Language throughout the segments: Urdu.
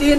3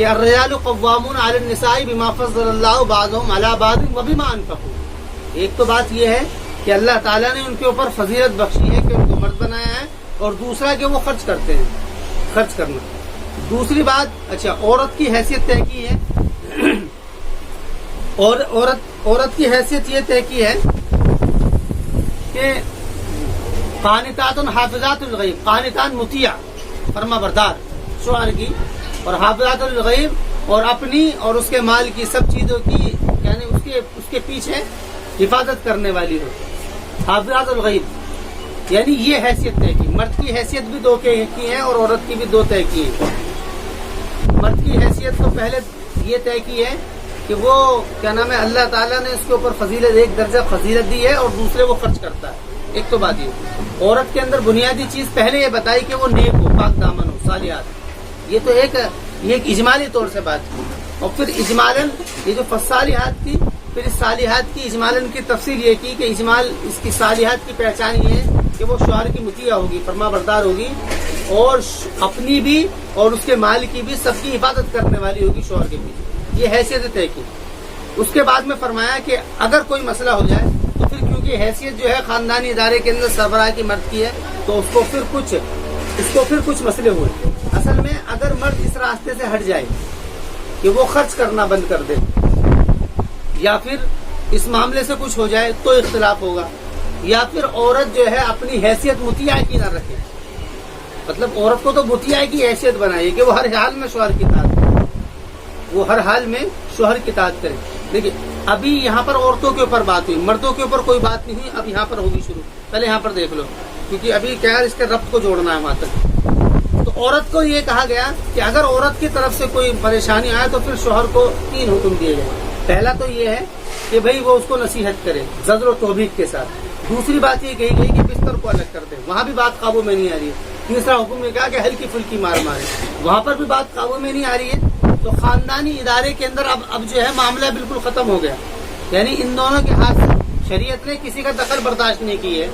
کہ الرجال قوامون علی النساء بما فضل اللہ بعضهم علی بعض وبما انفقوا. ایک تو بات یہ ہے کہ اللہ تعالیٰ نے ان کے اوپر فضیلت بخشی ہے کہ ان کو مرد بنایا ہے، اور دوسرا کہ وہ خرچ کرتے ہیں، خرچ کرنا. دوسری بات، اچھا عورت کی حیثیت طے کی ہے، اور عورت کی حیثیت یہ طے کی ہے کہ قانتات حافظات الغیب، قانتان مطیع فرما بردار شوہر کی، اور حافظات الغیب اور اپنی اور اس کے مال کی سب چیزوں کی یعنی اس کے پیچھے حفاظت کرنے والی ہو. حافظات الغیب یعنی یہ حیثیت طے کی. مرد کی حیثیت بھی دو کی ہے اور عورت کی بھی دو طے کی ہے. مرد کی حیثیت تو پہلے یہ طے کی ہے کہ وہ کیا نام ہے اللہ تعالیٰ نے اس کے اوپر فضیلت، ایک درجہ فضیلت دی ہے، اور دوسرے وہ خرچ کرتا ہے. ایک تو بات یہ. عورت کے اندر بنیادی چیز پہلے یہ بتائی کہ وہ نیک ہو، پاک دامن ہو، صالحات. یہ تو ایک اجمالی طور سے بات کی. اور پھر اجمالاً یہ جو فالصالحات کی، پھر اس صالحات کی اجمالاً کی تفصیل یہ کی کہ اجمال اس کی صالحات کی پہچان یہ ہے کہ وہ شوہر کی مطیع ہوگی، فرما بردار ہوگی، اور اپنی بھی اور اس کے مال کی بھی سب کی حفاظت کرنے والی ہوگی شوہر کے پیچھے. یہ حیثیت طے کی. اس کے بعد میں فرمایا کہ اگر کوئی مسئلہ ہو جائے تو پھر کیونکہ حیثیت جو ہے خاندانی ادارے کے اندر سربراہ کی مرد کی ہے، تو اس کو پھر کچھ مسئلے ہوئے. اصل میں اگر مرد اس راستے سے ہٹ جائے کہ وہ خرچ کرنا بند کر دے، یا پھر اس معاملے سے کچھ ہو جائے تو اختلاف ہوگا، یا پھر عورت جو ہے اپنی حیثیت مطیع کی نہ رکھے. مطلب عورت کو تو مطیع کی حیثیت بنائیے کہ وہ ہر حال میں شوہر کی اطاعت کرے، وہ ہر حال میں شوہر کی اطاعت کرے. دیکھیے ابھی یہاں پر عورتوں کے اوپر بات ہوئی، مردوں کے اوپر کوئی بات نہیں ہوئی. اب یہاں پر ہوگی شروع. پہلے یہاں پر دیکھ لو، کیونکہ ابھی کیا ہے اس کے ربط کو جوڑنا ہے وہاں تک. تو عورت کو یہ کہا گیا کہ اگر عورت کی طرف سے کوئی پریشانی آئے تو پھر شوہر کو 3 حکم دیے گئے. پہلا تو یہ ہے کہ بھئی وہ اس کو نصیحت کرے زجر و توبیخ کے ساتھ. دوسری بات یہ کہی گئی کہ بستر کو الگ کر دے، وہاں بھی بات قابو میں نہیں آ رہی ہے. تیسرا حکم یہ کہا کہ ہلکی پھلکی مار مارے، وہاں پر بھی بات قابو میں نہیں آ رہی ہے. تو خاندانی ادارے کے اندر اب جو ہے معاملہ بالکل ختم ہو گیا. یعنی ان دونوں کے ہاتھ سے شریعت نے کسی کا دخل برداشت نہیں کی ہے.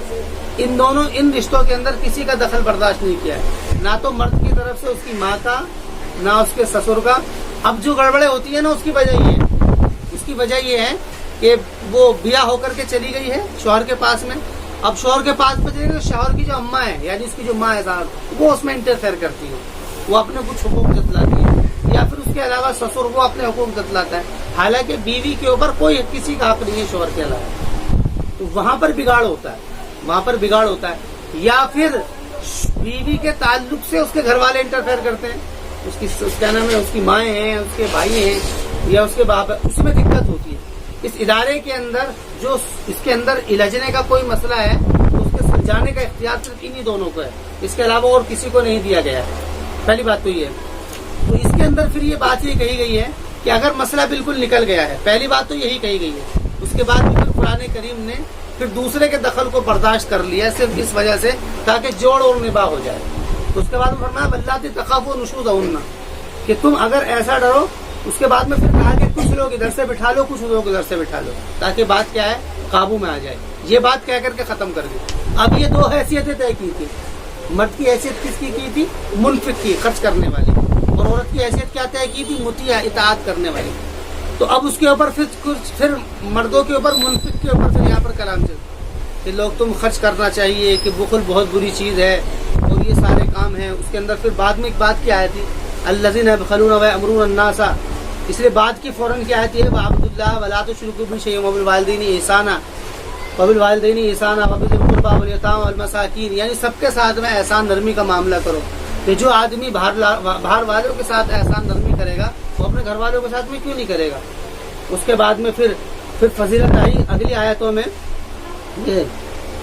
ان رشتوں کے اندر کسی کا دخل برداشت نہیں کیا ہے، نہ تو مرد کی طرف سے اس کی ماں کا، نہ اس کے سسر کا. اب جو گڑبڑیں ہوتی ہے نا اس کی وجہ یہ ہے کہ وہ بیاہ ہو کر کے چلی گئی ہے شوہر کے پاس میں. اب شوہر کے پاس میں چلی گئی، شوہر کی جو اماں ہے یعنی اس کی جو ماں ہے صاحب، وہ اس میں انٹرفیئر کرتی ہے، وہ اپنے کچھ حقوق جتلاتی ہے، یا پھر اس کے علاوہ سسر وہ اپنے حقوق جتلاتا ہے. حالانکہ بیوی کے اوپر کوئی کسی کا حق نہیں ہے شوہر کے علاوہ. تو وہاں پر بگاڑ ہوتا ہے. یا پھر بیوی کے تعلق سے اس کے گھر والے انٹرفیئر کرتے ہیں، اس کا نام ہے اس کی مائیں ہیں، اس کے بھائی ہیں، یا اس کے باپ ہے. اس میں دقت ہوتی ہے. اس ادارے کے اندر جو اس کے اندر الجھنے کا کوئی مسئلہ ہے تو اس کے سلجھانے کا اختیار صرف انہی دونوں کو ہے، اس کے علاوہ اور کسی کو نہیں دیا گیا ہے. پہلی بات تو یہ ہے. تو اس کے اندر پھر یہ بات یہ کہی گئی ہے کہ اگر مسئلہ بالکل نکل گیا ہے، پہلی بات تو یہی کہی گئی ہے. اس کے بعد پھر قرآن کریم نے پھر دوسرے کے دخل کو برداشت کر لیا صرف اس وجہ سے تاکہ جوڑ اور نباہ ہو جائے. تو اس کے بعد فرمایا واللاتی تخافون نشوزہن، کہ تم اگر ایسا ڈرو. اس کے بعد میں پھر کہا کہ کچھ لوگ ادھر سے بٹھا لو، کچھ لوگ ادھر سے بٹھا لو، تاکہ بات کیا ہے قابو میں آ جائے. یہ بات کہہ کر کے ختم کر دی. اب یہ 2 حیثیتیں طے کی تھی. مرد کی حیثیت کس کی تھی؟ منفق کی، خرچ کرنے والی. اور عورت کی حیثیت کیا طے کی تھی؟ مطیع، اطاعت کرنے والی. تو اب اس کے اوپر پھر مردوں کے اوپر، منفق کے اوپر پھر یہاں پر کلام چلتا کہ لوگ تم خرچ کرنا چاہیے، کہ بخل بہت بری چیز ہے، اور یہ سارے کام ہیں. اس کے اندر پھر بعد میں ایک بات کیا آئی تھی، الذین یبخلون ویأمرون الناس. اس لیے بعد کی فوراً کیا آتی ہے، وَاعْبُدُوا اللَّهَ وَلَا تُشْرِكُوا بِهِ شَيْئًا وَبِالْوَالِدَيْنِ إِحْسَانًا وَبِذِي الْقُرْبَىٰ وَالْيَتَامَىٰ وَالْمَسَاكِينِ. یعنی سب کے ساتھ میں احسان نرمی کا معاملہ کرو. کہ جو آدمی باہر والوں کے ساتھ احسان نرمی کرے گا وہ اپنے گھر والوں کے ساتھ میں کیوں نہیں کرے گا. اس کے بعد میں پھر فضیلت آئی اگلی آیتوں میں. یہ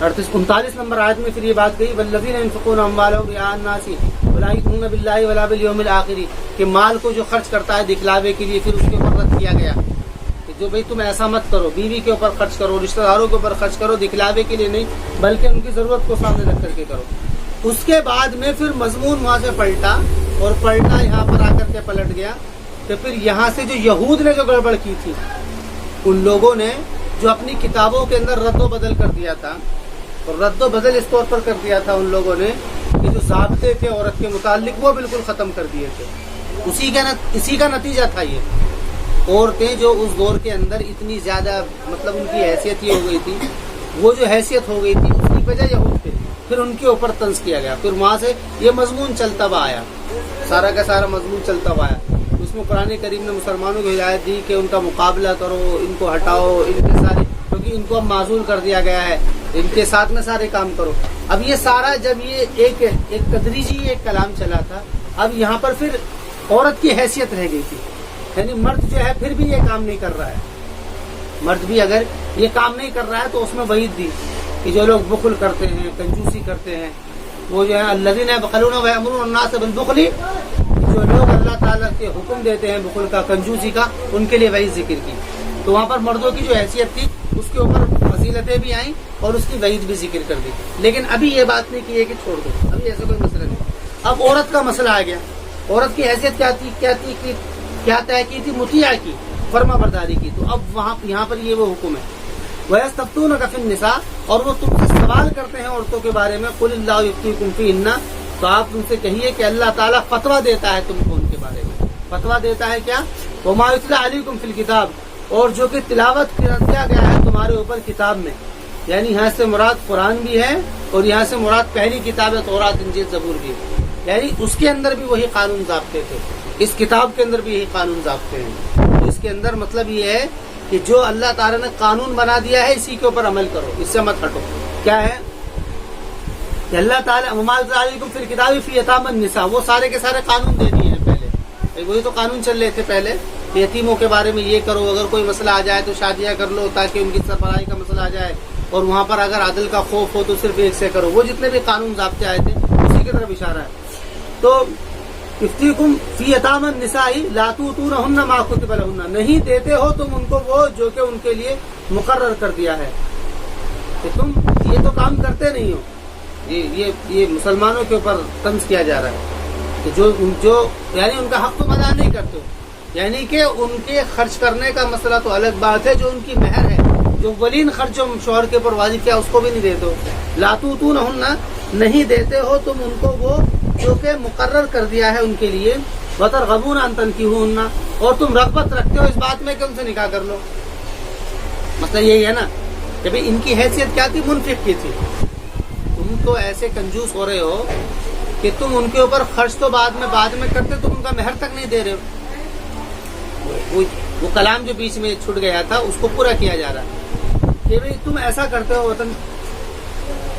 39 نمبر آیت میں پھر یہ بات گئی، والذین ينفقون اموالهم رئاء الناس ولا یؤمنون باللہ ولا بالیوم الآخر، کہ مال کو جو خرچ کرتا ہے دکھلاوے کے لیے. پھر اس کے اوپر رد کیا گیا کہ جو بھئی تم ایسا مت کرو، بیوی کے اوپر خرچ کرو، رشتہ داروں کے اوپر خرچ کرو، دکھلاوے کے لیے نہیں بلکہ ان کی ضرورت کو سامنے رکھ کر کے کرو. اس کے بعد میں پھر مضمون وہاں سے پلٹا، اور پلٹا یہاں پر آ کر کے پلٹ گیا کہ پھر یہاں سے جو یہود نے جو گڑبڑ کی تھی، ان لوگوں نے جو اپنی کتابوں کے اندر رد و بدل کر دیا تھا، اور رد و بدل اس طور پر کر دیا تھا ان لوگوں نے کہ جو ضابطے تھے عورت کے متعلق وہ بالکل ختم کر دیے تھے. اسی کا نتیجہ تھا یہ۔ عورتیں جو اس دور کے اندر اتنی زیادہ مطلب ان کی حیثیت یہ ہو گئی تھی، وہ جو حیثیت ہو گئی تھی اس کی وجہ یہود تھے، پھر ان کے اوپر طنز کیا گیا، پھر وہاں سے یہ مضمون چلتا ہوا آیا، سارا کا سارا مضمون چلتا ہوا آیا۔ اس میں قرآن کریم نے مسلمانوں کو ہدایت دی کہ ان کا مقابلہ کرو، ان کو ہٹاؤ، ان کے سارے، کیونکہ ان کو اب معزول کر دیا گیا ہے، ان کے ساتھ میں سارے کام کرو۔ اب یہ سارا جب یہ ایک تدریجی ایک کلام چلا تھا، اب یہاں پر پھر عورت کی حیثیت رہ گئی تھی، یعنی مرد جو ہے پھر بھی یہ کام نہیں کر رہا ہے، مرد بھی اگر یہ کام نہیں کر رہا ہے تو اس میں وعید دی کہ جو لوگ بخل کرتے ہیں، کنجوسی کرتے ہیں، وہ جو ہے الذین یبخلون ویأمرون الناس بالبخل، جو لوگ اللہ تعالیٰ کے حکم دیتے ہیں بخل کا، کنجوسی کا، ان کے لیے وعید ذکر کی۔ تو وہاں پر مردوں کی جو حیثیت تھی اس کے اوپر فضیلتیں بھی آئیں اور اس کی وعید بھی ذکر کر دی، لیکن ابھی یہ بات نہیں کی ہے کہ چھوڑ دو، ابھی ایسا کوئی مسئلہ نہیں۔ اب عورت کا مسئلہ آ گیا، عورت کی حیثیت کیا طے کی تھی؟ مطیع کی، فرما برداری کی۔ تو اب یہاں پر یہ وہ حکم ہے، وَيَسْتَفْتُونَكَ فِي النِّسَاءِ، اور وہ تم سے سوال کرتے ہیں عورتوں کے بارے میں، قُلِ اللَّهُ يُفْتِيكُمْ فِيهِنَّ، تو آپ ان سے کہیے کہ اللہ تعالیٰ فتویٰ دیتا ہے تم کو ان کے بارے میں۔ فتویٰ دیتا ہے کیا؟ وَمَا يُتْلَىٰ عَلَيْكُمْ فِي الْكِتَابِ، اور جو کہ تلاوت کیا گیا ہے تمہارے اوپر کتاب میں، یعنی یہاں سے مراد قرآن بھی ہے اور یہاں سے مراد پہلی کتاب ہے تورات انجیل زبور بھی ہے، یعنی اس کے اندر بھی وہی قانون ضابطے تھے، اس کتاب کے اندر بھی یہی قانون ضابطے ہیں۔ تو اس کے اندر مطلب یہ ہے کہ جو اللہ تعالیٰ نے قانون بنا دیا ہے اسی کے اوپر عمل کرو، اس سے مت ہٹو۔ کیا ہے کہ اللہ تعالیٰ وَمَا أَنزَلَ عَلَيْكُمْ فِي الْكِتَابِ فِي يَتَامَى النِّسَاءِ، وہ سارے کے سارے قانون دے دیے ہیں پہلے، وہی تو قانون چل رہے تھے پہلے، یتیموں کے بارے میں یہ کرو، اگر کوئی مسئلہ آ جائے تو شادیاں کر لو تاکہ ان کی سربراہی کا مسئلہ آ جائے، اور وہاں پر اگر عدل کا خوف ہو تو صرف ایک سے کرو، وہ جتنے بھی قانون ضابطے آئے تھے اسی کی طرف اشارہ ہے۔ تو یفتیکم فی یتامی النساء لا تؤتونہن ما کتب لہن، نہیں دیتے ہو تم ان کو وہ جو کہ ان کے لیے مقرر کر دیا ہے، کہ تم یہ تو کام کرتے نہیں ہو۔ یہ مسلمانوں کے اوپر طنز کیا جا رہا ہے کہ جو یعنی ان کا حق تم ادا نہیں کرتے ہو، یعنی کہ ان کے خرچ کرنے کا مسئلہ تو الگ بات ہے، جو ان کی مہر ہے، جو ولین خرچ جو شوہر کے اوپر واجب کیا اس کو بھی نہیں دیتے ہو۔ لا تؤتونہن، نہیں دیتے ہو تم ان کو وہ جو کہ مقرر کر دیا ہے ان کے لیے، وترغبون ان تنکحوہن، اور تم رغبت رکھتے ہو اس بات میں کہ ان سے نکاح کر لو۔ مسئلہ یہی ہے نا کہ بھئی ان کی حیثیت کیا تھی؟ منفق کی تھی۔ تم تو ایسے کنجوس ہو رہے ہو کہ تم ان کے اوپر خرچ تو بعد میں کرتے، تم ان کا مہر تک نہیں دے رہے ہو۔ وہ کلام جو بیچ میں چھٹ گیا تھا اس کو پورا کیا جا رہا ہے کہ بھئی تم ایسا کرتے ہو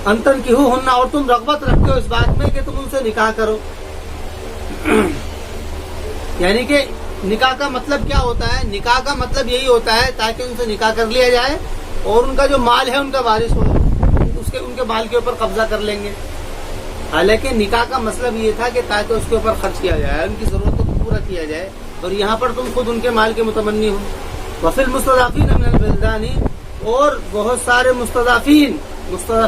ان تنکحوہن، اور تم رغبت رکھتے ہو اس بات میں کہ تم ان سے نکاح کرو۔ یعنی کہ نکاح کا مطلب کیا ہوتا ہے؟ نکاح کا مطلب یہی ہوتا ہے تاکہ ان سے نکاح کر لیا جائے اور ان کا جو مال ہے ان کا وارث ہو، ان کے مال کے اوپر قبضہ کر لیں گے۔ حالانکہ نکاح کا مطلب یہ تھا کہ تاکہ اس کے اوپر خرچ کیا جائے، ان کی ضرورتوں کو پورا کیا جائے، اور یہاں پر تم خود ان کے مال کے متمنی ہو۔ وفی المستضعفین من البلدان، اور بہت سارے مستضعفین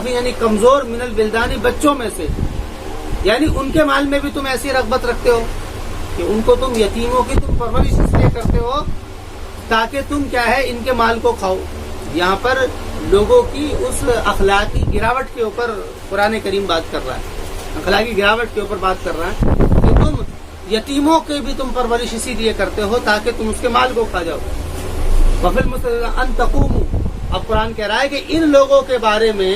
یعنی کمزور، من البلدان بچوں میں سے، یعنی ان کے مال میں بھی تم ایسی رغبت رکھتے ہو کہ ان کو تم یتیموں کی تم پرورش اس لیے کرتے ہو تاکہ تم کیا ہے ان کے مال کو کھاؤ۔ یہاں پر لوگوں کی اس اخلاقی گراوٹ کے اوپر قرآن کریم بات کر رہا ہے، اخلاقی گراوٹ کے اوپر بات کر رہا ہے کہ تم یتیموں کے بھی تم پرورش اسی لیے کرتے ہو تاکہ تم اس کے مال کو کھا جاؤ۔ وفی المستضعفین ان تقوموا، اب قرآن کہہ رہا ہے کہ ان لوگوں کے بارے میں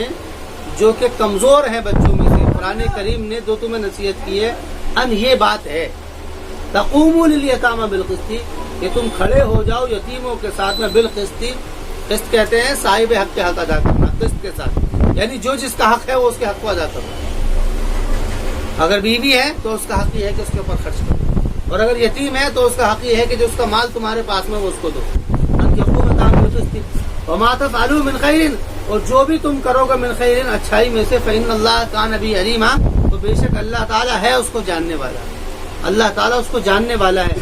جو کہ کمزور ہیں بچوں میں سے، قرآن کریم نے جو تمہیں نصیحت کی ہے ان یہ بات ہے، تقوموا للیتامی بالقسط، کہ تم کھڑے ہو جاؤ یتیموں کے ساتھ میں، بالقسط، قسط کہتے ہیں صاحب حق کے حق ادا کرنا، قسط کے ساتھ، یعنی جو جس کا حق ہے وہ اس کے حق کو ادا کرنا۔ اگر بیوی ہے تو اس کا حق یہ ہے کہ اس کے اوپر خرچ کرو، اور اگر یتیم ہے تو اس کا حق یہ ہے کہ جو اس کا مال تمہارے پاس میں وہ اس کو دو۔ وما تفعلوا من خیر، اور جو بھی تم کرو گے من خیر، اچھائی میں سے، فإن اللہ کان بہ علیما، تو بے شک اللہ تعالیٰ ہے اس کو جاننے والا، اللہ تعالیٰ اس کو جاننے والا ہے۔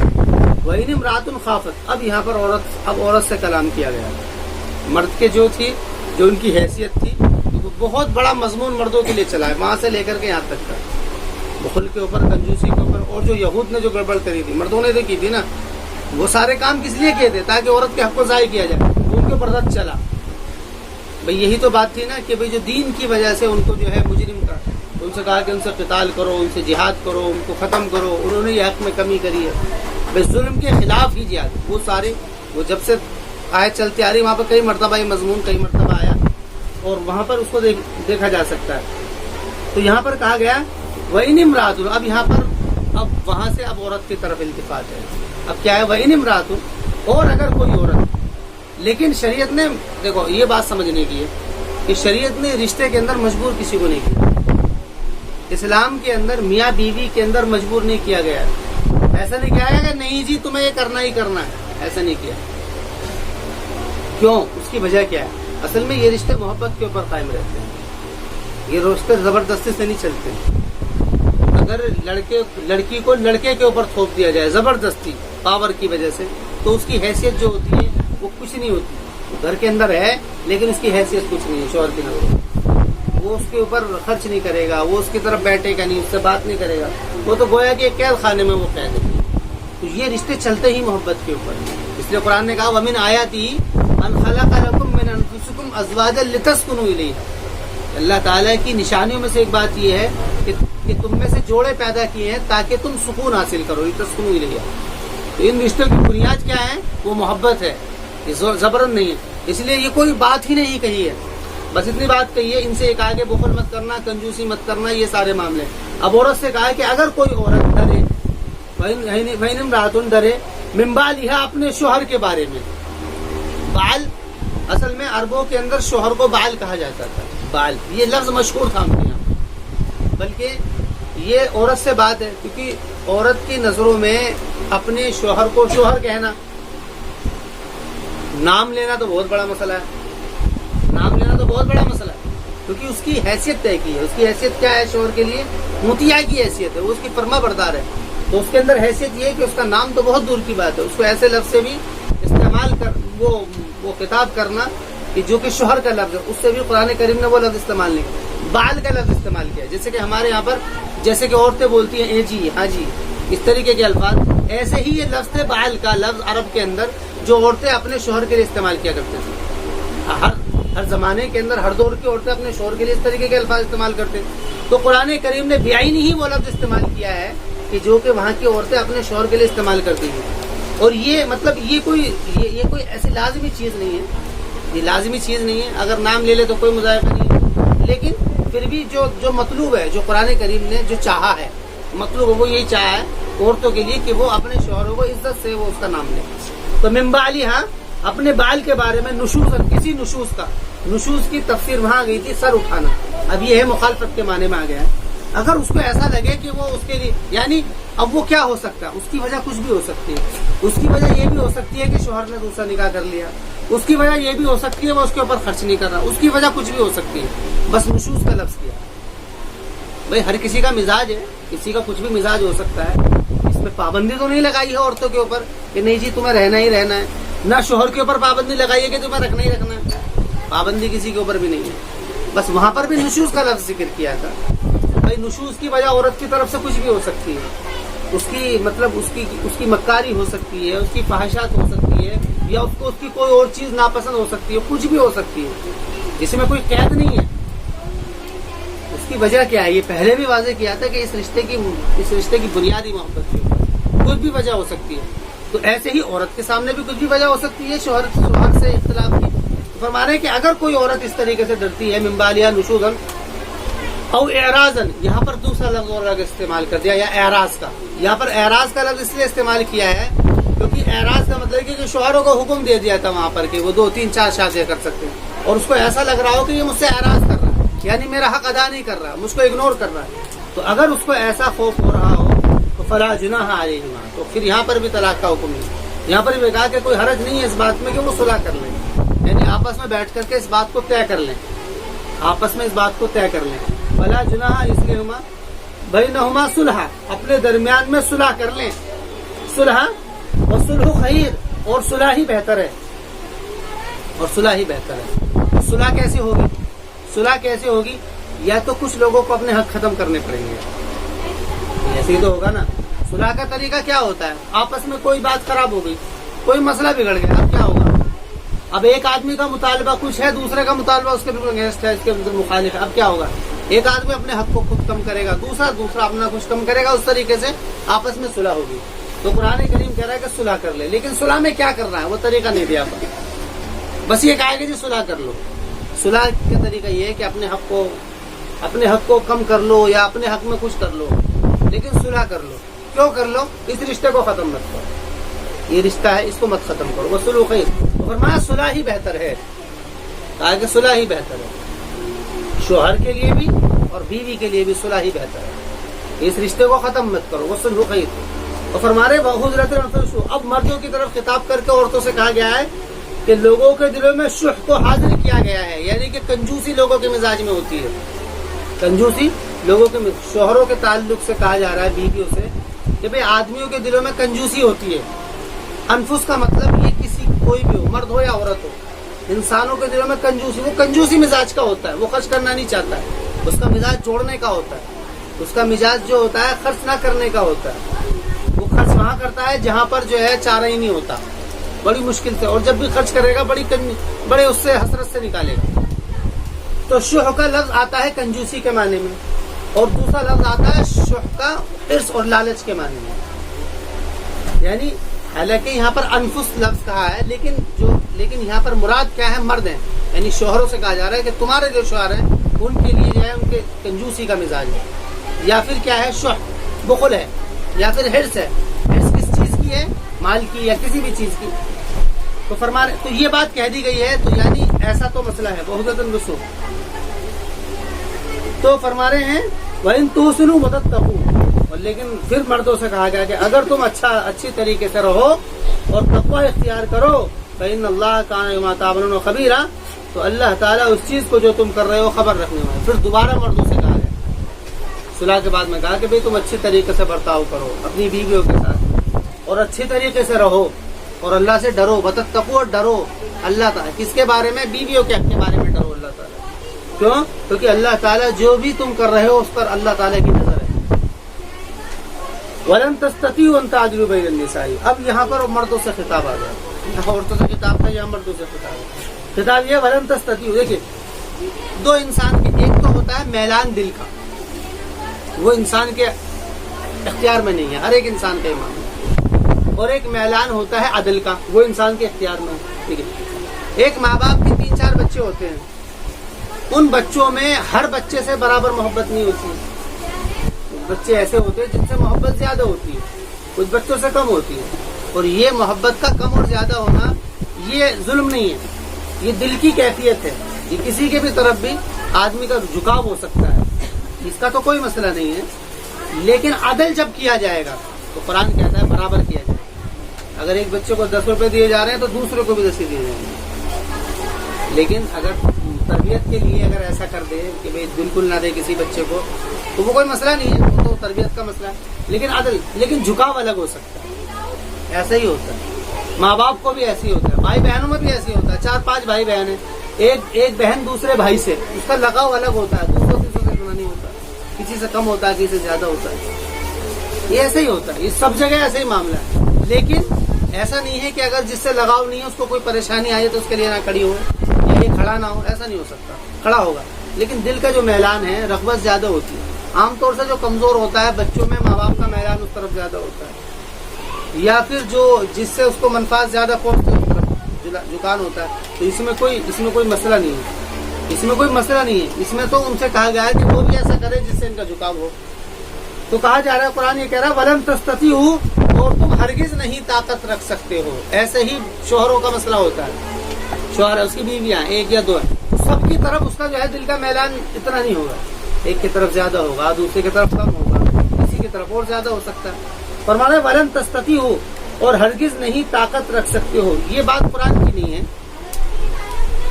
وإن امرأة خافت، اب یہاں پر عورت سے کلام کیا گیا، مرد کے جو ان کی حیثیت تھی، تو بہت بڑا مضمون مردوں کے لیے چلا ہے، وہاں سے لے کر کے یہاں تک کا، بخل کے اوپر، کنجوسی کے اوپر، اور جو یہود نے جو گڑبڑ کری تھی، مردوں نے تو کی تھی نا، وہ سارے کام کس لیے کیے تھے؟ تاکہ عورت کے حق کو ضائع کیا جائے، ان کے اوپر رد چلا۔ بھئی یہی تو بات تھی نا کہ بھئی جو دین کی وجہ سے ان کو جو ہے مجرم کا ان سے کہا کہ ان سے قتال کرو، ان سے جہاد کرو، ان کو ختم کرو. انہوں نے یہ حق میں کمی کری ہے. بے ظلم کے خلاف ہی جہاد. وہ سارے وہ جب سے آیت چلتی آ رہی وہاں پر کئی مرتبہ یہ مضمون کئی مرتبہ آیا اور وہاں پر اس کو دیکھا جا سکتا ہے. تو یہاں پر کہا گیا وَإِنِ امْرَأَةٌ. اب یہاں پر اب وہاں سے اب عورت کی طرف التفات ہے. اب کیا ہے وَإِنِ امْرَأَةٌ، اور اگر کوئی عورت. لیکن شریعت نے دیکھو یہ بات سمجھنے کی ہے کہ شریعت نے رشتے کے اندر مجبور کسی کو نہیں کیا. اسلام کے اندر میاں بیوی کے اندر مجبور نہیں کیا گیا. ایسا نہیں کیا گیا کہ نہیں جی تمہیں یہ کرنا ہی کرنا ہے. ایسا نہیں کیا. کیوں؟ اس کی وجہ کیا ہے؟ اصل میں یہ رشتے محبت کے اوپر قائم رہتے ہیں. یہ رشتے زبردستی سے نہیں چلتے. اگر لڑکی کو لڑکے کے اوپر تھوپ دیا جائے زبردستی پاور کی وجہ سے تو اس کی حیثیت جو ہوتی ہے وہ کچھ نہیں ہوتی. گھر کے اندر ہے لیکن اس کی حیثیت کچھ نہیں ہے. شوہر کی نظر وہ اس کے اوپر خرچ نہیں کرے گا، وہ اس کی طرف بیٹھے گا نہیں، اس سے بات نہیں کرے گا. وہ تو گویا کہ قید خانے میں وہ قید ہے. تو یہ رشتے چلتے ہی محبت کے اوپر. اس لیے قرآن نے کہا وَمِنْ آيَاتِهِ أَنْ خَلَقَ لَكُم مِّنْ أَنفُسِكُمْ أَزْوَاجًا لِتَسْكُنُوا إِلَيْهَا. اللہ تعالیٰ کی نشانیوں میں سے ایک بات یہ ہے کہ تم میں سے جوڑے پیدا کیے ہیں تاکہ تم سکون حاصل کرو. لِتَسْكُنُوا إِلَيْهَا. تو ان رشتوں کی بنیاد کیا ہے؟ وہ محبت ہے. یہ زبرن نہیں ہے. اس لیے یہ کوئی بات ہی نہیں کہی ہے. بس اتنی بات کہی ہے ان سے ایک آگے بخل مت کرنا، کنجوسی مت کرنا، یہ سارے معاملے. اب عورت سے کہا ہے کہ اگر کوئی عورت ڈرے وَإِنِ امْرَأَةٌ ڈرے مِن بَعْلِهَا اپنے شوہر کے بارے میں. بال اصل میں عربوں کے اندر شوہر کو بال کہا جاتا تھا. بال یہ لفظ مشہور تھا ان کے یہاں. بلکہ یہ عورت سے بات ہے کیونکہ عورت کی نظروں میں اپنے شوہر کو شوہر کہنا، نام لینا تو بہت بڑا مسئلہ ہے. نام لینا تو بہت بڑا مسئلہ ہے کیونکہ اس کی حیثیت طے کی ہے. اس کی حیثیت کیا ہے؟ شوہر کے لیے مطیع کی حیثیت ہے. وہ اس کی فرما بردار ہے. تو اس کے اندر حیثیت یہ ہے کہ اس کا نام تو بہت دور کی بات ہے. اس کو ایسے لفظ سے بھی استعمال کر وہ خطاب کرنا کہ جو کہ شوہر کا لفظ ہے، اس سے بھی قرآن کریم نے وہ لفظ استعمال نہیں کیا. بال کا لفظ استعمال کیا. جیسے کہ ہمارے یہاں پر جیسے کہ عورتیں بولتی ہیں اے جی، ہاں جی، اس طریقے کے الفاظ، ایسے ہی یہ لفظ ہے بال کا لفظ عرب کے اندر جو عورتیں اپنے شوہر کے لیے استعمال کیا کرتے تھے. ہر زمانے کے اندر ہر دور کی عورتیں اپنے شوہر کے لیے اس طریقے کے الفاظ استعمال کرتے. تو قرآن کریم نے بیعینی ہی وہ لفظ استعمال کیا ہے کہ جو کہ وہاں کی عورتیں اپنے شوہر کے لیے استعمال کرتی ہیں. اور یہ مطلب یہ کوئی ایسی لازمی چیز نہیں ہے. یہ لازمی چیز نہیں ہے. اگر نام لے لے تو کوئی مذائقہ نہیں ہے. لیکن پھر بھی جو مطلوب ہے، جو قرآن کریم نے جو چاہا ہے، مطلوب وہ یہی چاہا ہے عورتوں کے لیے کہ وہ اپنے شوہروں کو عزت سے وہ اس کا نام لے. تو من بعلها اپنے بال کے بارے میں نشوزن، کسی نشوز کا، نشوز کی تفسیر وہاں گئی تھی سر اٹھانا. اب یہ ہے مخالفت کے معنی میں آ گیا ہے. اگر اس کو ایسا لگے کہ وہ اس کے لیے یعنی اب وہ کیا ہو سکتا ہے؟ اس کی وجہ کچھ بھی ہو سکتی ہے. اس کی وجہ یہ بھی ہو سکتی ہے کہ شوہر نے دوسرا نکاح کر لیا. اس کی وجہ یہ بھی ہو سکتی ہے وہ اس کے اوپر خرچ نہیں کر رہا. اس کی وجہ کچھ بھی ہو سکتی ہے. بس نشوز کا لفظ کیا. بھائی ہر کسی کا مزاج ہے، کسی کا کچھ بھی مزاج ہو سکتا ہے. اس میں پابندی تو نہیں لگائی ہے عورتوں کے اوپر کہ نہیں جی تمہیں رہنا ہی رہنا ہے. نہ شوہر کے اوپر پابندی لگائی ہے کہ تمہیں رکھنا ہی رکھنا ہے. پابندی کسی کے اوپر بھی نہیں ہے. بس وہاں پر بھی نشوز کا لفظ ذکر کیا تھا. بھائی نشوز کی وجہ عورت کی طرف سے کچھ بھی ہو سکتی ہے. اس کی مطلب اس کی مکاری ہو سکتی ہے، اس کی فحاشات ہو سکتی ہے، یا اس کو اس کی کوئی اور چیز ناپسند ہو سکتی ہے. کچھ بھی ہو سکتی ہے جس میں کوئی قید نہیں ہے. اس کی وجہ کیا ہے؟ یہ پہلے بھی واضح کیا تھا کہ اس رشتے کی بنیادی محبت کی کچھ بھی وجہ ہو سکتی ہے. تو ایسے ہی عورت کے سامنے بھی کچھ بھی وجہ ہو سکتی ہے شوہر سے اختلاف کی. فرما رہے ہیں کہ اگر کوئی عورت اس طریقے سے ڈرتی ہے من بعلها نشوزا او اعراضا، یہاں پر دوسرا لفظ اور لفظ استعمال کر دیا، یا اعراض کا. یہاں پر اعراض کا لفظ اس لیے استعمال کیا ہے کیونکہ اعراض کا مطلب ہے کہ شوہروں کو حکم دے دیا تھا وہاں پر کہ وہ 2 3 4 شادیاں کر سکتے ہیں، اور اس کو ایسا لگ رہا ہو کہ یہ مجھ سے اعراض کر رہا ہے، یعنی میرا حق ادا نہیں کر رہا، مجھ کو اگنور کر رہا ہے. تو اگر اس کو ایسا خوف ہو رہا ہو تو فلا جناح علیہما، تو پھر یہاں پر بھی طلاق کا حکم نہیں. یہاں پر بھی کہا کہ کوئی حرج نہیں ہے اس بات میں کہ وہ صلح کر لیں، یعنی آپس میں بیٹھ کر کے اس بات کو طے کر لیں. آپس میں اس بات کو طے کر لیں. فلا جناح اس لیے بینہما صلح، اپنے درمیان میں صلح کر لیں. صلح اور صلح خیر، اور صلح ہی بہتر ہے. اور صلح ہی بہتر ہے. صلح کیسے ہوگی؟ صلح کیسے ہوگی؟ یا تو کچھ لوگوں کو اپنے حق ختم کرنے پڑیں گے. ایسے ہی تو ہوگا نا. صلح کا طریقہ کیا ہوتا ہے؟ آپس میں کوئی بات خراب ہو گئی، کوئی مسئلہ بگڑ گیا، اب کیا ہوگا؟ اب ایک آدمی کا مطالبہ کچھ ہے، دوسرے کا مطالبہ اس کے بالکل اگینسٹ ہے، اس کے بالکل مخالف ہے. اب کیا ہوگا؟ ایک آدمی اپنے حق کو خود کم کرے گا, دوسرا اپنا کچھ کم کرے گا, اس طریقے سے آپس میں صلح ہوگی. تو قرآن کریم کہہ رہا ہے کہ صلح کر لے, لیکن صلح میں کیا کرنا ہے وہ طریقہ نہیں دیا. بس یہ کہا کہ جی صلح کر لو. صلح کا طریقہ یہ ہے کہ اپنے حق کو کم کر لو یا اپنے حق میں کچھ کر لو, لیکن صلح کر لو. کیوں کر لو؟ اس رشتے کو ختم مت کرو. یہ رشتہ ہے, اس کو مت ختم کرو. وہ صلح خیر, فرمایا صلح ہی بہتر ہے. کہا کہ صلح ہی بہتر ہے. شوہر کے لیے بھی اور بیوی کے لیے بھی صلح ہی بہتر ہے. اس رشتے کو ختم مت کرو. وہ صلح خیر. اور فرمارے اب مردوں کی طرف خطاب کر کے عورتوں سے کہا گیا ہے کہ لوگوں کے دلوں میں شح کو حاضر کیا گیا ہے, یعنی کہ کنجوسی لوگوں کے مزاج میں ہوتی ہے. کنجوسی لوگوں کے شوہروں کے تعلق سے کہا جا رہا ہے بیویوں سے کہ بھئی آدمیوں کے دلوں میں کنجوسی ہوتی ہے. انفس کا مطلب یہ کسی کوئی بھی ہو, مرد ہو یا عورت ہو, انسانوں کے دلوں میں کنجوسی, وہ کنجوسی مزاج کا ہوتا ہے. وہ خرچ کرنا نہیں چاہتا ہے, اس کا مزاج جوڑنے کا ہوتا ہے. اس کا مزاج جو ہوتا ہے خرچ نہ کرنے کا ہوتا ہے. وہ خرچ وہاں کرتا ہے جہاں پر جو ہے چارہ ہی نہیں ہوتا, بڑی مشکل سے, اور جب بھی خرچ کرے گا بڑے اس سے حسرت سے نکالے گا. تو شح کا لفظ آتا ہے کنجوسی کے معنی میں, اور دوسرا لفظ آتا ہے شح کا حرص اور لالچ کے معنی میں. یعنی حالانکہ یہاں پر انفس لفظ کہا ہے, لیکن یہاں پر مراد کیا ہے؟ مرد ہیں. یعنی شوہروں سے کہا جا رہا ہے کہ تمہارے جو شوہر ہیں ان کے لیے جو ہے ان کے کنجوسی کا مزاج ہے, یا پھر کیا ہے شح بخل ہے, یا پھر حرص ہے. حرص کس چیز کی ہے؟ مال کی یا کسی بھی چیز کی. تو تو یہ بات کہہ دی گئی ہے, تو یعنی ایسا تو مسئلہ ہے بہت رسوم. تو فرما رہے ہیں وَإِن تُحْسِنُوا وَتَتَّقُوا, لیکن پھر مردوں سے کہا گیا کہ اگر تم اچھی طریقے سے رہو اور تقوی اختیار کرو فَإِنَّ اللَّهَ كَانَ بِمَا تَعْمَلُونَ خَبِيرًا, تو اللہ تعالیٰ اس چیز کو جو تم کر رہے ہو خبر رکھنے والا. پھر دوبارہ مردوں سے کہا گیا, صلح کے بعد میں کہا کہ بھئی تم اچھی طریقے سے برتاؤ کرو اپنی بیویوں کے ساتھ, اور اچھی طریقے سے رہو, اور اللہ سے ڈرو. وَتَتَّقُوا, ڈرو اللہ تعالیٰ. کس کے بارے میں؟ بیویوں کے حق کے بارے میں ڈرو اللہ تعالیٰ. کیوں؟ کیونکہ اللہ تعالیٰ جو بھی تم کر رہے ہو اس پر اللہ تعالیٰ کی نظر ہے. وَلَن تَسْتَطِيعُوا أَن تَعْدِلُوا بَيْنَ النِّسَاءِ, اب یہاں پر مردوں سے خطاب آ گیا. عورتوں سے خطاب تھا, یہاں مردوں سے خطاب یہ وَلَن تَسْتَطِيعُوا. دیکھیے دو انسان کے, ایک تو ہوتا ہے میلان دل کا, وہ انسان کے اختیار میں نہیں ہے, ہر ایک انسان کا ایمان ہے. اور ایک میلان ہوتا ہے عدل کا, وہ انسان کے اختیار میں ہے. ٹھیک ہے, ایک ماں باپ کے 3-4 بچے ہوتے ہیں, ان بچوں میں ہر بچے سے برابر محبت نہیں ہوتی. بچے ایسے ہوتے ہیں جن سے محبت زیادہ ہوتی ہے, کچھ بچوں سے کم ہوتی ہے. اور یہ محبت کا کم اور زیادہ ہونا یہ ظلم نہیں ہے, یہ دل کی کیفیت ہے. یہ کسی کے بھی طرف بھی آدمی کا جھکاؤ ہو سکتا ہے, اس کا تو کوئی مسئلہ نہیں ہے. لیکن عدل جب کیا جائے گا تو قرآن کہتا ہے برابر کیا جائے گا. اگر ایک بچے کو 10 روپے دیے جا رہے ہیں تو دوسرے کو بھی 10 دیے جائیں گے. لیکن اگر تربیت کے لیے اگر ایسا کر دے کہ بھئی بالکل نہ دے کسی بچے کو, تو وہ کوئی مسئلہ نہیں ہے, وہ تو تربیت کا مسئلہ ہے. لیکن جھکاؤ الگ ہو سکتا ہے. ایسا ہی ہوتا ہے, ماں باپ کو بھی ایسے ہی ہوتا ہے, بھائی بہنوں میں بھی ایسے ہی ہوتا ہے. 4-5 بھائی بہن ہیں, ایک بہن دوسرے بھائی سے اس کا لگاؤ الگ ہوتا ہے, دوسروں سے اتنا نہیں ہوتا, کسی سے کم ہوتا ہے, کسی سے زیادہ ہوتا ہے. یہ ایسے ہی ہوتا ہے, یہ سب جگہ ایسے ہی معاملہ ہے. لیکن ایسا نہیں ہے کہ اگر جس سے لگاؤ نہیں ہے اس کو کوئی پریشانی آئی تو اس کے لیے نہ کھڑی ہو یا یہ کھڑا نہ ہو, ایسا نہیں ہو سکتا. کھڑا ہوگا, لیکن دل کا جو میلان ہے رغبت زیادہ ہوتی ہے. عام طور سے جو کمزور ہوتا ہے بچوں میں ماں باپ کا میلان اس طرف زیادہ ہوتا ہے, یا پھر جو جس سے اس کو منفعت زیادہ پہنچتی ہے اس طرف جھکان ہوتا ہے. تو اس میں کوئی مسئلہ نہیں ہے, اس میں کوئی مسئلہ نہیں ہے. اس میں تو ان سے کہا گیا ہے کہ وہ بھی ایسا کرے جس سے ان کا جھکاؤ ہو. تو کہا جا رہا ہے, قرآن یہ کہہ رہا ہے وَلَن تَسْتَطِيعُوا, اور تم ہرگز نہیں طاقت رکھ سکتے ہو. ایسے ہی شوہروں کا مسئلہ ہوتا ہے, شوہر ہے, اس کی بیویاں 1 یا 2 ہیں, سب کی طرف اس کا جو ہے دل کا میلان اتنا نہیں ہوگا. ایک کی طرف زیادہ ہوگا, دوسرے کی طرف کم ہوگا, کسی کی طرف اور زیادہ ہو سکتا ہے. فرمانا ہے وَلَن تَسْتَطِيعُوا, اور ہرگز نہیں طاقت رکھ سکتے ہو. یہ بات قرآن کی نہیں ہے,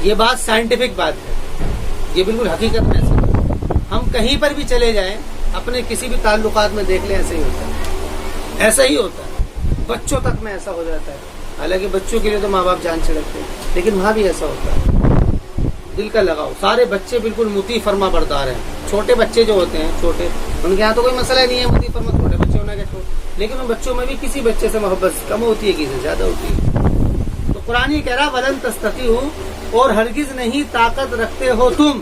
یہ بات سائنٹیفک بات ہے, یہ بالکل حقیقت میں ایسا ہے. ہم کہیں پر بھی چلے جائیں, اپنے کسی بھی تعلقات میں دیکھ لیں, ایسا ہی ہوتا ہے, ایسا ہی ہوتا ہے. بچوں تک میں ایسا ہو جاتا ہے. حالانکہ بچوں کے لیے تو ماں باپ جان چھڑکتے ہیں, لیکن وہاں بھی ایسا ہوتا ہے. دل کا لگاؤ. سارے بچے بالکل مطیع فرما بردار ہیں. چھوٹے بچے جو ہوتے ہیں چھوٹے, ان کے یہاں تو کوئی مسئلہ نہیں ہے مطیع فرما, چھوٹے بچے ہونے کے, لیکن ان بچوں میں بھی کسی بچے سے محبت کم ہوتی ہے, کسی سے زیادہ ہوتی ہے. تو قرآن یہ کہہ رہا وَلَن تَسْتَطِيعُوا, اور ہرگز نہیں طاقت رکھتے ہو تم.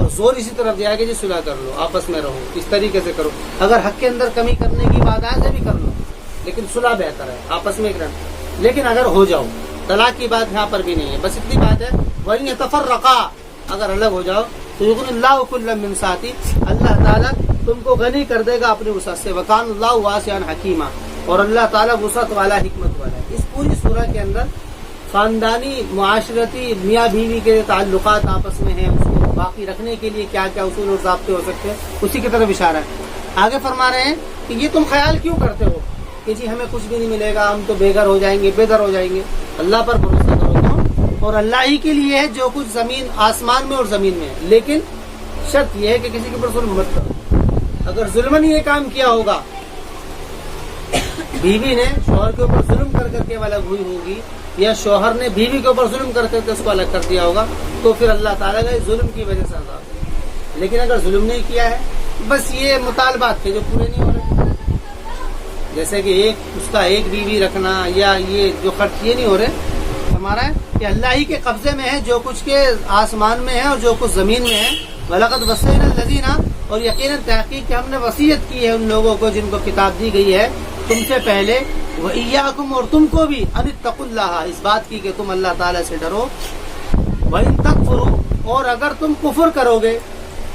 اور زور اسی طرف دیا کہ جی صلح کر لو، آپس میں رہو، اس طریقے سے کرو. اگر حق کے اندر کمی کرنے کی بات آئے تو بھی کر لو، لیکن صلح بہتر ہے، آپس میں کرنا. لیکن اگر ہو جاؤ، طلاق کی بات یہاں پر بھی نہیں ہے، بس اتنی بات ہے وَإِنْ يَتَفَرَّقَا، اگر الگ ہو جاؤ تو يُغْنِ اللَّهُ كُلًّا مِنْ سَعَتِهِ، اللہ تعالیٰ تم کو غنی کر دے گا اپنی وسعت سے. وَكَانَ اللَّهُ وَاسِعًا حَكِيمًا، اور اللہ تعالیٰ وسعت والا، حکمت والا ہے. اس پوری سورہ کے اندر خاندانی معاشرتی میاں بیوی کے تعلقات آپس میں ہیں، اس کو باقی رکھنے کے لیے کیا کیا اصول اور ضابطے ہو سکتے ہیں، اسی کی طرف اشارہ ہے. آگے فرما رہے ہیں کہ یہ تم خیال کیوں کرتے ہو کہ جی ہمیں کچھ بھی نہیں ملے گا، ہم تو بے گھر ہو جائیں گے، بے در ہو جائیں گے. اللہ پر بھروسہ کرو تم، اور اللہ ہی کے لیے ہے جو کچھ زمین آسمان میں اور زمین میں ہے. لیکن شرط یہ ہے کہ کسی کے اوپر ظلم مت کرو. اگر ظلمن یہ کام کیا ہوگا، بیوی نے شوہر کے اوپر ظلم کر کر کے الگ ہوئی ہوگی، یا شوہر نے بیوی کے اوپر ظلم کر کر کے اس کو الگ کر دیا ہوگا، تو پھر اللہ تعالیٰ کا ظلم کی وجہ سے عذاب ہے. لیکن اگر ظلم نہیں کیا ہے، بس یہ مطالبات تھے جو پورے نہیں ہو رہے، جیسے کہ اس کا ایک بیوی رکھنا، یا یہ جو خرچ یہ نہیں ہو رہے. ہمارا ہے کہ اللہ ہی کے قبضے میں ہے جو کچھ کے آسمان میں ہے اور جو کچھ زمین میں ہے. وَلَقَدْ وَصَّيْنَا الَّذِينَ، اور یقیناً تحقیق کہ ہم نے وصیت کی ہے ان لوگوں کو جن کو کتاب دی گئی ہے تم سے پہلے، وَإِيَّاكُمْ، اور تم کو بھی، أَنِ اتَّقُوا اللَّهَ، اس بات کی کہ تم اللہ تعالیٰ سے ڈرو. وَإِن تَكْفُرُوا، اور اگر تم کفر کرو گے،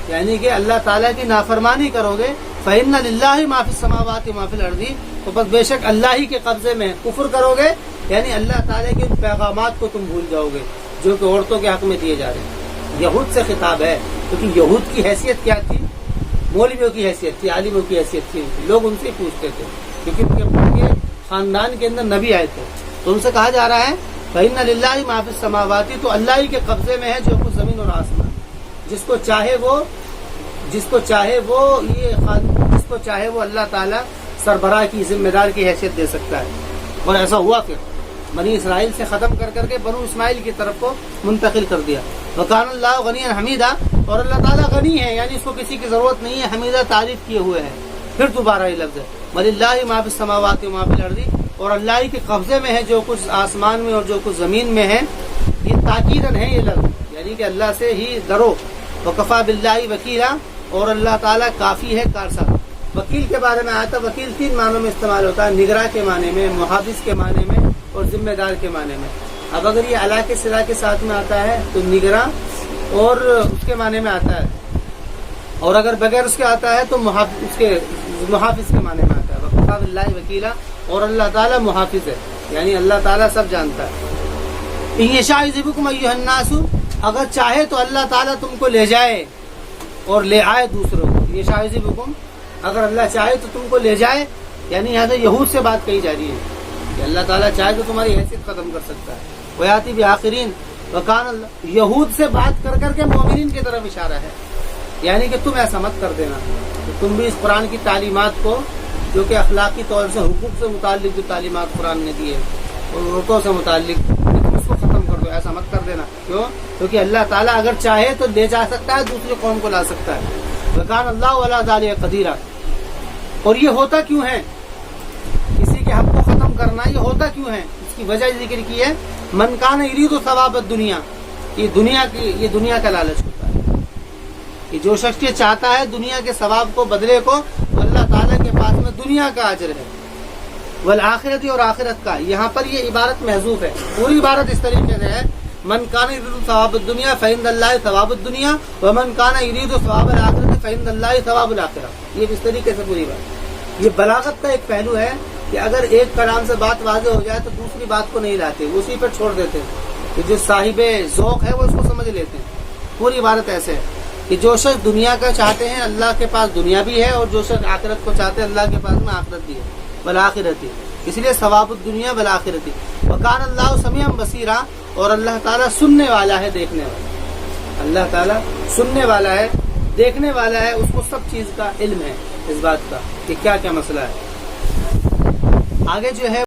یعنی کہ اللہ تعالیٰ کی نافرمانی کرو گے، فَإِنَّ لِلَّهِ مَا فِي السَّمَاوَاتِ وَمَا فِي الْأَرْضِ، تو بس بے شک اللہ ہی کے قبضے میں. کفر کرو گے یعنی اللہ تعالیٰ کے ان پیغامات کو تم بھول جاؤ گے جو کہ عورتوں کے حق میں دیے جا رہے ہیں. یہود سے خطاب ہے، کیونکہ یہود کی حیثیت کیا تھی؟ مولویوں کی حیثیت تھی، عالموں کی حیثیت تھی. لوگ ان سے پوچھتے تھے کیونکہ ان کے خاندان کے اندر نبی آئے تھے. تو ان سے کہا جا رہا ہے فَإِنَّ لِلَّهِ مَا فِي السَّمَاوَاتِ، تو اللہ ہی کے قبضے میں ہے جو کچھ زمین اور آسمان. جس کو چاہے وہ اللہ تعالیٰ سربراہ کی، ذمہ دار کی حیثیت دے سکتا ہے. اور ایسا ہوا، پھر بنی اسرائیل سے ختم کر کر کے بنو اسماعیل کی طرف کو منتقل کر دیا. وَكَانَ اللَّهُ غَنِيًّا حَمِيدًا، اور اللہ تعالیٰ غنی ہے، یعنی اس کو کسی کی ضرورت نہیں ہے. حمیدہ تعریف کیے ہوئے ہے. پھر دوبارہ یہ لفظ ہے وَلِلَّهِ مَا فِي السَّمَاوَاتِ وَمَا فِي الْأَرْضِ، اور اللہ ہی کے قبضے میں ہے جو کچھ آسمان میں اور جو کچھ زمین میں ہے. یہ تاکیدن ہے یہ لفظ، یعنی کہ اللہ سے ہی ڈرو. وَكَفَىٰ بِاللَّهِ وَكِيلًا، اور اللہ تعالیٰ کافی ہے کارساز. وکیل کے بارے میں آیا تھا. وکیل 3 معنوں میں استعمال ہوتا ہے، نگراں کے معنی میں، محافظ کے معنی میں، اور ذمہ دار کے معنی میں. اب اگر یہ علا کے صلہ کے ساتھ میں آتا ہے تو نگراں اور اس کے معنی میں آتا ہے، اور اگر بغیر اس کے آتا ہے تو محافظ کے معنی میں آتا ہے. وَكَفَىٰ بِاللَّهِ وَكِيلًا، اور اللہ تعالیٰ محافظ ہے، یعنی اللہ تعالیٰ سب جانتا ہے. إِن يَشَأْ يُذْهِبْكُمْ أَيُّهَا النَّاسُ، اگر چاہے تو اللہ تعالیٰ تم کو لے جائے اور لے آئے دوسروں کو. يَشَأْ يُذْهِبْكُمْ، اگر اللہ چاہے تو تم کو لے جائے، یعنی یہاں سے یہود سے بات کہی جا رہی ہے کہ اللہ تعالیٰ چاہے تو تمہاری حیثیت ختم کر سکتا ہے. وَيَأْتِي بِآخِرِينَ، وَكَانَ اللَّهُ، یہود سے بات کر کر کے مومنین کی طرف اشارہ ہے، یعنی کہ تم ایسا مت کر دینا کہ تم بھی اس قرآن کی تعلیمات کو، جو کہ اخلاقی طور سے حقوق سے متعلق جو تعلیمات قرآن نے دی ہے اور عورتوں سے متعلق، تم اس کو ختم کر دو. ایسا مت کر دینا. کیوں؟ کیونکہ اللہ تعالیٰ اگر چاہے تو لے جا سکتا ہے، دوسری قوم کو لا سکتا ہے. وَكَانَ اللَّهُ عَلَىٰ ذَٰلِكَ قَدِيرًا، اور یہ ہوتا کیوں ہے؟ کسی کے حق کو ختم کرنا یہ ہوتا کیوں ہے؟ اس کی وجہ ذکر کی ہے. من کان یرید ثواب الدنیا، یہ دنیا کا لالچ ہوتا ہے کہ جو شخص یہ چاہتا ہے دنیا کے ثواب کو، بدلے کو، تو اللہ تعالیٰ کے پاس میں دنیا کا اجر ہے. والآخرت، اور آخرت کا. یہاں پر یہ عبارت محذوف ہے. پوری عبارت اس طریقے سے ہے من کان یرید ثواب الدنیا فعند اللہ ثواب الدنیا، ومن کان یرید ثواب الآخرت فعند اللہ ثواب الآخرہ. یہ اس طریقے سے پوری بات. یہ بلاغت کا ایک پہلو ہے کہ اگر ایک کلام سے بات واضح ہو جائے تو دوسری بات کو نہیں لاتے، اسی پر چھوڑ دیتے. کہ جو صاحب ذوق ہے وہ اس کو سمجھ لیتے ہیں. پوری عبارت ایسے ہے کہ جو شخص دنیا کا چاہتے ہیں اللہ کے پاس دنیا بھی ہے، اور جو شخص آخرت کو چاہتے ہیں اللہ کے پاس میں آخرت بھی ہے. والآخرتی، اس لیے ثواب الدنیا والآخرتی. وکان اللہ سمیعا بصیرا، اور اللہ تعالیٰ سننے والا ہے، دیکھنے والا. اللہ تعالیٰ سننے والا ہے، دیکھنے والا ہے، اس کو سب چیز کا علم ہے، اس بات کا کہ کیا کیا مسئلہ ہے. آگے جو ہے